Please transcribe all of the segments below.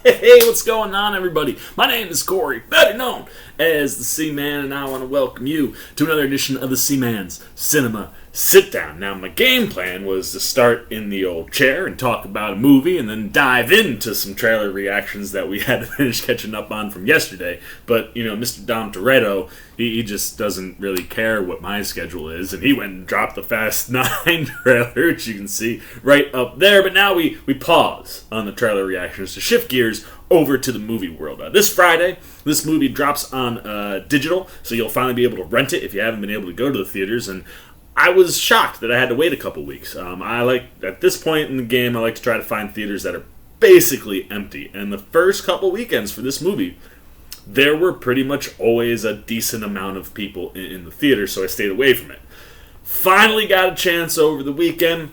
Hey, what's going on, everybody? My name is Corey, better known as the Seaman, and I want to welcome you to another edition of the Seaman's Cinema Sit Down. Now, my game plan was to start in the old chair and talk about a movie and then dive into some trailer reactions that we had to finish catching up on from yesterday. But, Mr. Dom Toretto, he just doesn't really care what my schedule is, and he went and dropped the Fast 9 trailer, which you can see right up there. But now we pause on the trailer reactions to shift gears over to the movie world. This Friday, this movie drops on digital, so you'll finally be able to rent it if you haven't been able to go to the theaters. And I was shocked that I had to wait a couple weeks. At this point in the game, I like to try to find theaters that are basically empty. And the first couple weekends for this movie, there were pretty much always a decent amount of people in the theater, so I stayed away from it. Finally got a chance over the weekend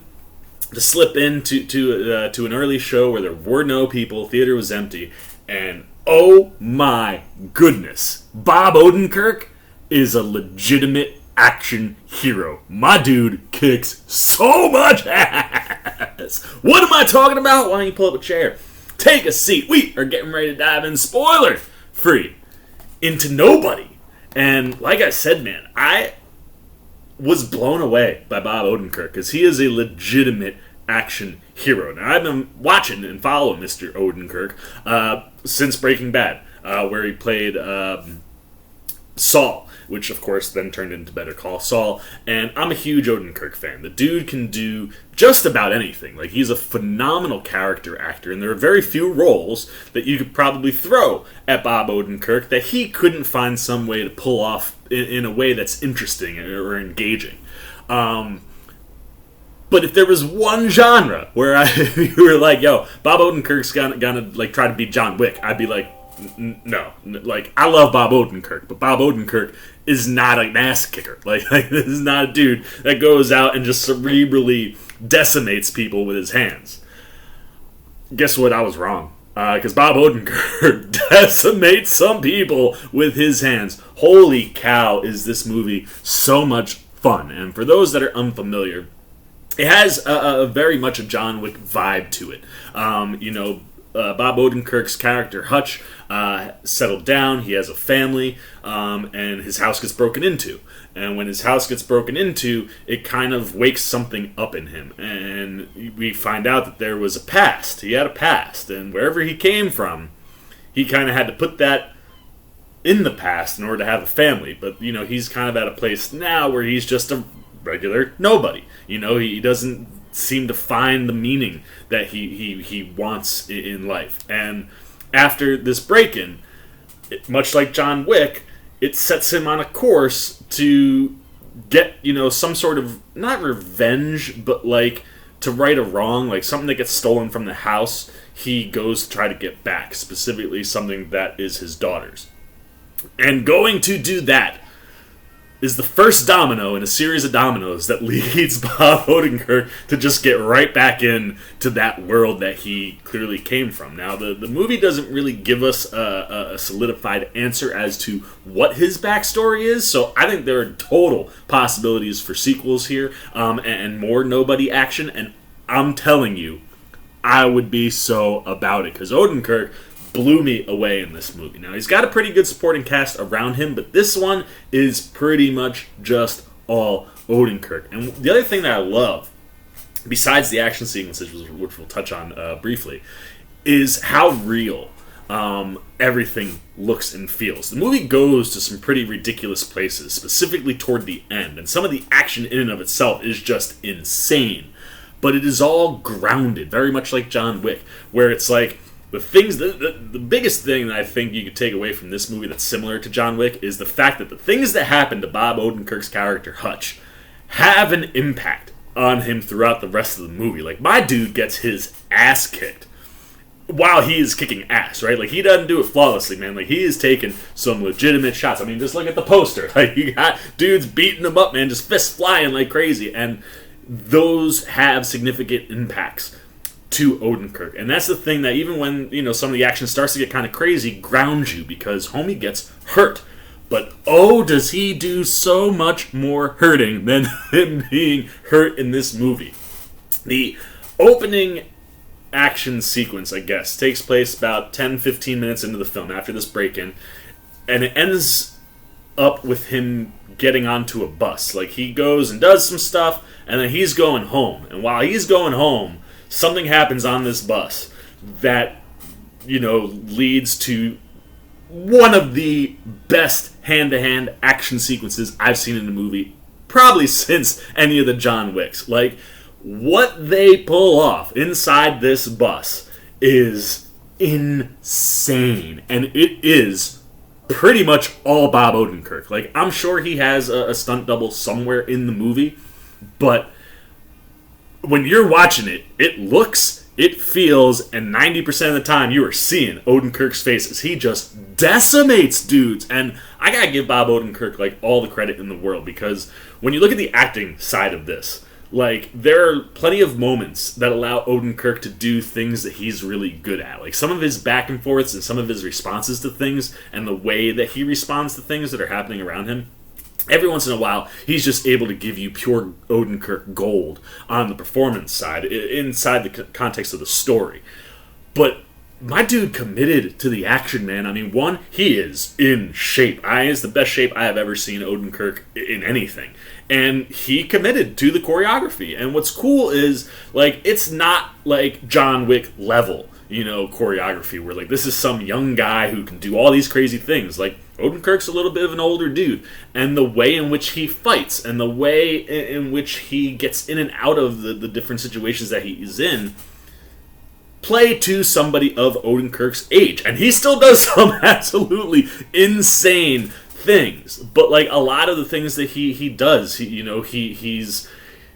to slip into an early show where there were no people, theater was empty, and oh my goodness, Bob Odenkirk is a legitimate action hero. My dude kicks so much ass. What am I talking about? Why don't you pull up a chair, take a seat. We are getting ready to dive in, spoiler free, into Nobody. And like I said, man, I was blown away by Bob Odenkirk because he is a legitimate action hero. Now, I've been watching and following Mr. Odenkirk since Breaking Bad, where he played Saul, which of course then turned into Better Call Saul. And I'm a huge Odenkirk fan. The dude can do just about anything. Like, he's a phenomenal character actor, and there are very few roles that you could probably throw at Bob Odenkirk that he couldn't find some way to pull off in a way that's interesting or engaging. But if there was one genre where you were like, yo, Bob Odenkirk's gonna like try to be John Wick, I'd be like, no. Like, I love Bob Odenkirk, but Bob Odenkirk is not an ass kicker. Like this is not a dude that goes out and just cerebrally decimates people with his hands. Guess what? I was wrong. Because Bob Odenkirk decimates some people with his hands. Holy cow, is this movie so much fun. And for those that are unfamiliar, it has a very much a John Wick vibe to it. Bob Odenkirk's character, Hutch, settled down. He has a family, and his house gets broken into. And when his house gets broken into, it kind of wakes something up in him. And we find out that there was a past. He had a past. And wherever he came from, he kind of had to put that in the past in order to have a family. But, he's kind of at a place now where he's just a regular nobody. He doesn't seem to find the meaning that he wants in life. And after this break-in, much like John Wick, it sets him on a course to get, some sort of, not revenge, but like to right a wrong, like something that gets stolen from the house, he goes to try to get back, specifically something that is his daughter's. And going to do that is the first domino in a series of dominoes that leads Bob Odenkirk to just get right back in to that world that he clearly came from. Now, the movie doesn't really give us a solidified answer as to what his backstory is, so I think there are total possibilities for sequels here, and more Nobody action, and I'm telling you, I would be so about it, because Odenkirk blew me away in this movie. Now, he's got a pretty good supporting cast around him, but this one is pretty much just all Odenkirk. And the other thing that I love, besides the action sequences, which we'll touch on briefly, is how real everything looks and feels. The movie goes to some pretty ridiculous places, specifically toward the end, and some of the action in and of itself is just insane. But it is all grounded, very much like John Wick, where it's like, the biggest thing that I think you could take away from this movie that's similar to John Wick is the fact that the things that happen to Bob Odenkirk's character, Hutch, have an impact on him throughout the rest of the movie. Like, my dude gets his ass kicked while he is kicking ass, right? Like, he doesn't do it flawlessly, man. Like, he is taking some legitimate shots. I mean, just look at the poster. Like, you got dudes beating him up, man, just fists flying like crazy. And those have significant impacts to Odenkirk. And that's the thing that even when, some of the action starts to get kind of crazy, grounds you, because homie gets hurt. But oh, does he do so much more hurting than him being hurt in this movie. The opening action sequence, I guess, takes place about 10-15 minutes into the film after this break-in, and it ends up with him getting onto a bus. Like, he goes and does some stuff, and then he's going home. And while he's going home, something happens on this bus that, leads to one of the best hand-to-hand action sequences I've seen in a movie, probably since any of the John Wicks. Like, what they pull off inside this bus is insane. And it is pretty much all Bob Odenkirk. Like, I'm sure he has a stunt double somewhere in the movie, but when you're watching it, it looks, it feels, and 90% of the time you are seeing Odenkirk's face as he just decimates dudes. And I gotta give Bob Odenkirk, like, all the credit in the world, because when you look at the acting side of this, like, there are plenty of moments that allow Odenkirk to do things that he's really good at. Like, some of his back and forths and some of his responses to things and the way that he responds to things that are happening around him, every once in a while, he's just able to give you pure Odenkirk gold on the performance side, inside the context of the story. But my dude committed to the action, man. I mean, one, he is in shape. It's the best shape I have ever seen Odenkirk in anything. And he committed to the choreography. And what's cool is, like, it's not like John Wick level, choreography, where, like, this is some young guy who can do all these crazy things. Like, Odenkirk's a little bit of an older dude. And the way in which he fights and the way in which he gets in and out of the different situations that he's in play to somebody of Odenkirk's age. And he still does some absolutely insane things. But, like, a lot of the things that he does, he's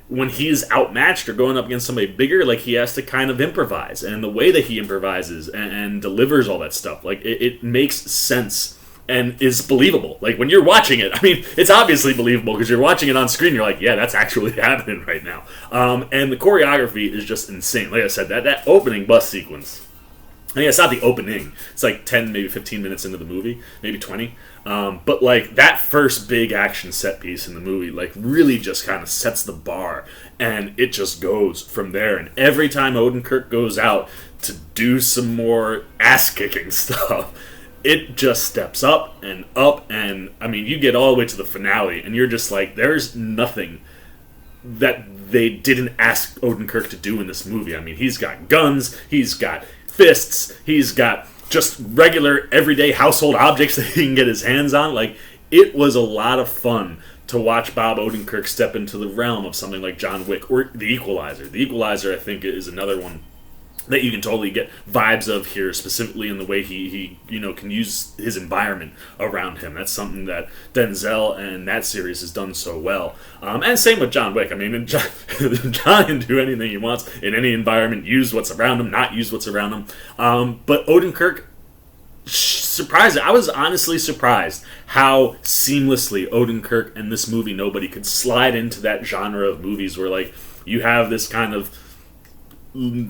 when he's outmatched or going up against somebody bigger, like, he has to kind of improvise. And the way that he improvises and delivers all that stuff, like, it makes sense and is believable. Like, when you're watching it, I mean, it's obviously believable because you're watching it on screen. You're like, yeah, that's actually happening right now. And the choreography is just insane. Like I said, that opening bus sequence, I mean, it's not the opening. It's like 10, maybe 15 minutes into the movie, maybe 20. But, like, that first big action set piece in the movie, like, really just kind of sets the bar. And it just goes from there. And every time Odenkirk goes out to do some more ass-kicking stuff, it just steps up. And, I mean, you get all the way to the finale, and you're just like, there's nothing that they didn't ask Odenkirk to do in this movie. I mean, he's got guns, he's got fists, he's got just regular, everyday household objects that he can get his hands on. Like, it was a lot of fun to watch Bob Odenkirk step into the realm of something like John Wick or The Equalizer. The Equalizer, I think, is another one that you can totally get vibes of here, specifically in the way he can use his environment around him. That's something that Denzel and that series has done so well. And same with John Wick. I mean, John can do anything he wants in any environment, use what's around him, not use what's around him. But Odenkirk, surprised. I was honestly surprised how seamlessly Odenkirk and this movie Nobody could slide into that genre of movies where, like, you have this kind of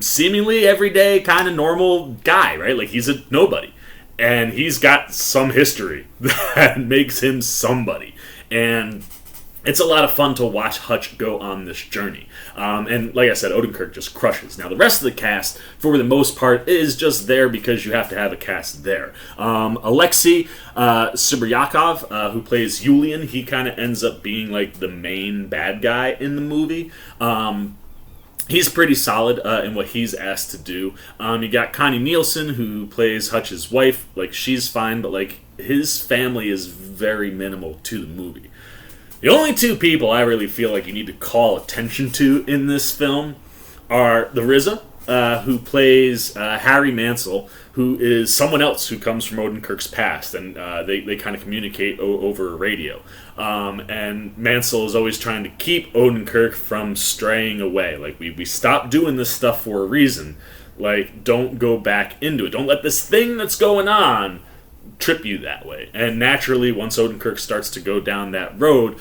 seemingly everyday kind of normal guy, right? Like, he's a nobody, and he's got some history that makes him somebody, and it's a lot of fun to watch Hutch go on this journey. And like I said, Odenkirk just crushes. Now, the rest of the cast, for the most part, is just there because you have to have a cast there. Alexei Suryakov, who plays Yulian, he kind of ends up being like the main bad guy in the movie. He's pretty solid in what he's asked to do. You got Connie Nielsen, who plays Hutch's wife. Like, she's fine, but, like, his family is very minimal to the movie. The only two people I really feel like you need to call attention to in this film are the RZA, who plays Harry Mansell, who is someone else who comes from Odenkirk's past, and they kind of communicate over radio. And Mansell is always trying to keep Odenkirk from straying away. Like, we stopped doing this stuff for a reason. Like, don't go back into it. Don't let this thing that's going on trip you that way. And naturally, once Odenkirk starts to go down that road,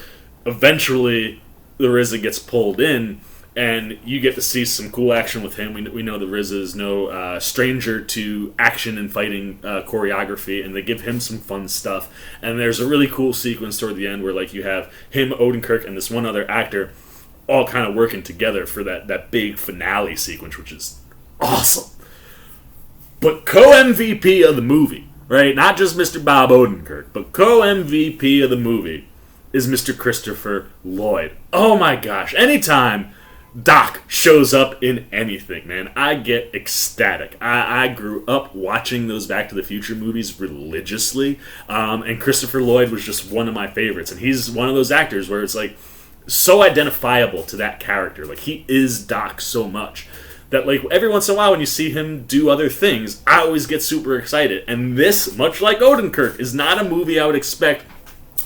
eventually the RZA gets pulled in, and you get to see some cool action with him. We know the RZA is no stranger to action and fighting choreography, and they give him some fun stuff. And there's a really cool sequence toward the end where, like, you have him, Odenkirk, and this one other actor all kind of working together for that big finale sequence, which is awesome. But co-MVP of the movie, right? Not just Mr. Bob Odenkirk, but co-MVP of the movie is Mr. Christopher Lloyd. Oh my gosh. Anytime Doc shows up in anything, man, I get ecstatic. I grew up watching those Back to the Future movies religiously, and Christopher Lloyd was just one of my favorites. And he's one of those actors where it's like so identifiable to that character. Like, he is Doc so much that, like, every once in a while when you see him do other things, I always get super excited. And this, much like Odenkirk, is not a movie I would expect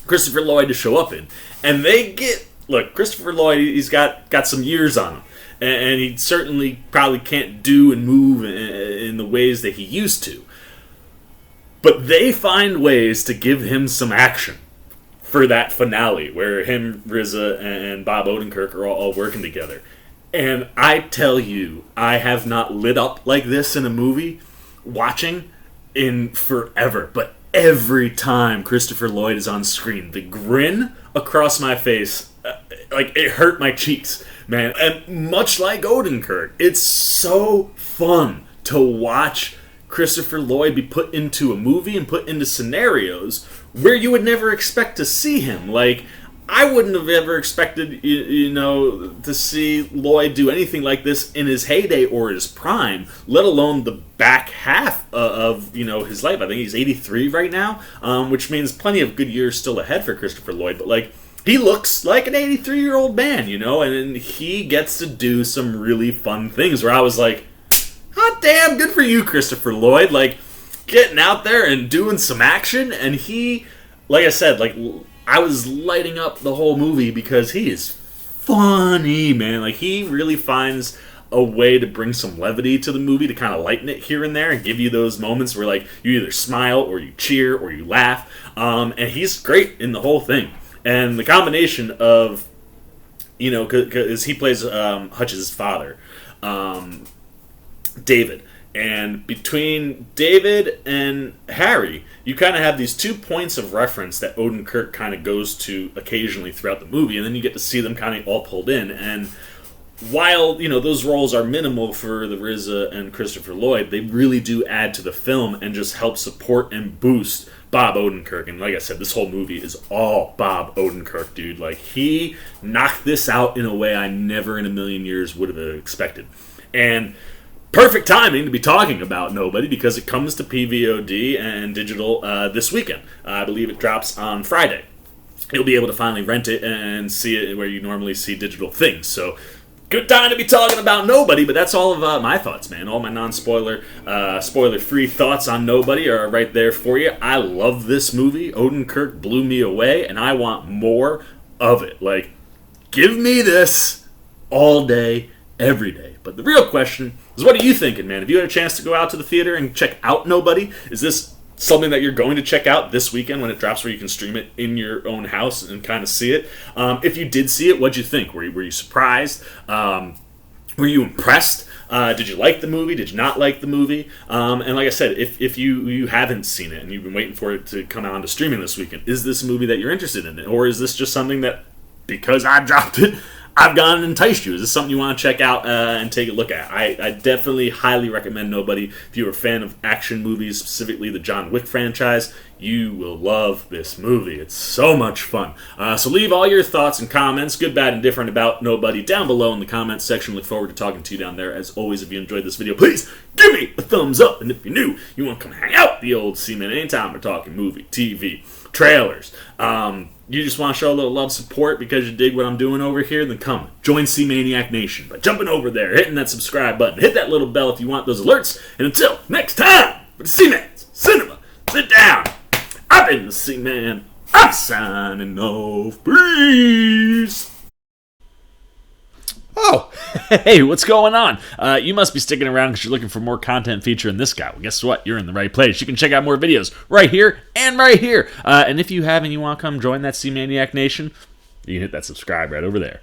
Christopher Lloyd to show up in. And they get... Look, Christopher Lloyd, he's got some years on him. And he certainly probably can't do and move in the ways that he used to. But they find ways to give him some action for that finale, where him, RZA, and Bob Odenkirk are all working together. And I tell you, I have not lit up like this in a movie watching in forever. But every time Christopher Lloyd is on screen, the grin across my face, like, it hurt my cheeks, man. And much like Odenkirk, it's so fun to watch Christopher Lloyd be put into a movie and put into scenarios where you would never expect to see him. Like, I wouldn't have ever expected, to see Lloyd do anything like this in his heyday or his prime, let alone the back half of his life. I think he's 83 right now, which means plenty of good years still ahead for Christopher Lloyd. But, like, he looks like an 83-year-old man, and he gets to do some really fun things where I was like, hot damn, good for you, Christopher Lloyd. Like, getting out there and doing some action. And he, like I said, like, I was lighting up the whole movie because he is funny, man. Like, he really finds a way to bring some levity to the movie, to kind of lighten it here and there and give you those moments where, like, you either smile or you cheer or you laugh. And he's great in the whole thing. And the combination of, because he plays Hutch's father, David. And between David and Harry, you kind of have these 2 points of reference that Odenkirk kind of goes to occasionally throughout the movie, and then you get to see them kind of all pulled in. And while, those roles are minimal for the RZA and Christopher Lloyd, they really do add to the film and just help support and boost Bob Odenkirk. And like I said, this whole movie is all Bob Odenkirk, dude. Like, he knocked this out in a way I never in a million years would have expected. And perfect timing to be talking about Nobody, because it comes to PVOD and digital this weekend. I believe it drops on Friday. You'll be able to finally rent it and see it where you normally see digital things. So, good time to be talking about Nobody, but that's all of my thoughts, man. All my non-spoiler, spoiler-free thoughts on Nobody are right there for you. I love this movie. Odenkirk blew me away, and I want more of it. Like, give me this all day, every day. But the real question is, what are you thinking, man? Have you had a chance to go out to the theater and check out Nobody? Is this something that you're going to check out this weekend when it drops, where you can stream it in your own house and kind of see it? If you did see it, what'd you think? Were you surprised? Were you impressed? Did you like the movie? Did you not like the movie? And like I said, if you haven't seen it and you've been waiting for it to come out to streaming this weekend, is this a movie that you're interested in? Or is this just something that, because I dropped it, I've gone and enticed you? Is this something you want to check out and take a look at? I definitely highly recommend Nobody. If you're a fan of action movies, specifically the John Wick franchise, you will love this movie. It's so much fun. So leave all your thoughts and comments, good, bad, and different, about Nobody down below in the comments section. Look forward to talking to you down there. As always, if you enjoyed this video, please give me a thumbs up. And if you're new, you want to come hang out the old Seaman anytime we're talking movie, TV, trailers, you just want to show a little love, support because you dig what I'm doing over here, then come join C-Maniac Nation by jumping over there, hitting that subscribe button, hit that little bell if you want those alerts. And until next time, for the C-Man's Cinema, sit down. I've been the C-Man. I'm signing off. Peace. Oh, hey, what's going on? You must be sticking around because you're looking for more content featuring this guy. Well, guess what? You're in the right place. You can check out more videos right here and right here. And if you have and you want to come join that C-Maniac Nation, you can hit that subscribe right over there.